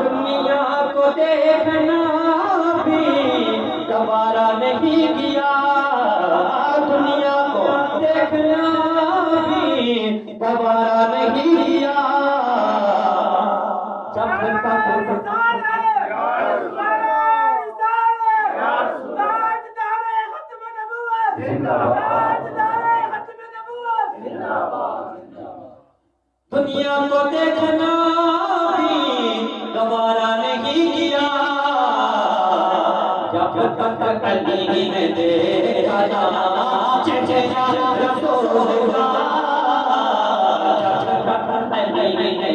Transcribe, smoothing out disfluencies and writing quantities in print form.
दुनिया को देखना भी गवारा नहीं किया, दुनिया को देखना भी गवारा नहीं किया। जब दुनिया को देखना भी गवारा नहीं किया, जब तक अली ने देखा रसूलुल्लाह, जब तक अली ने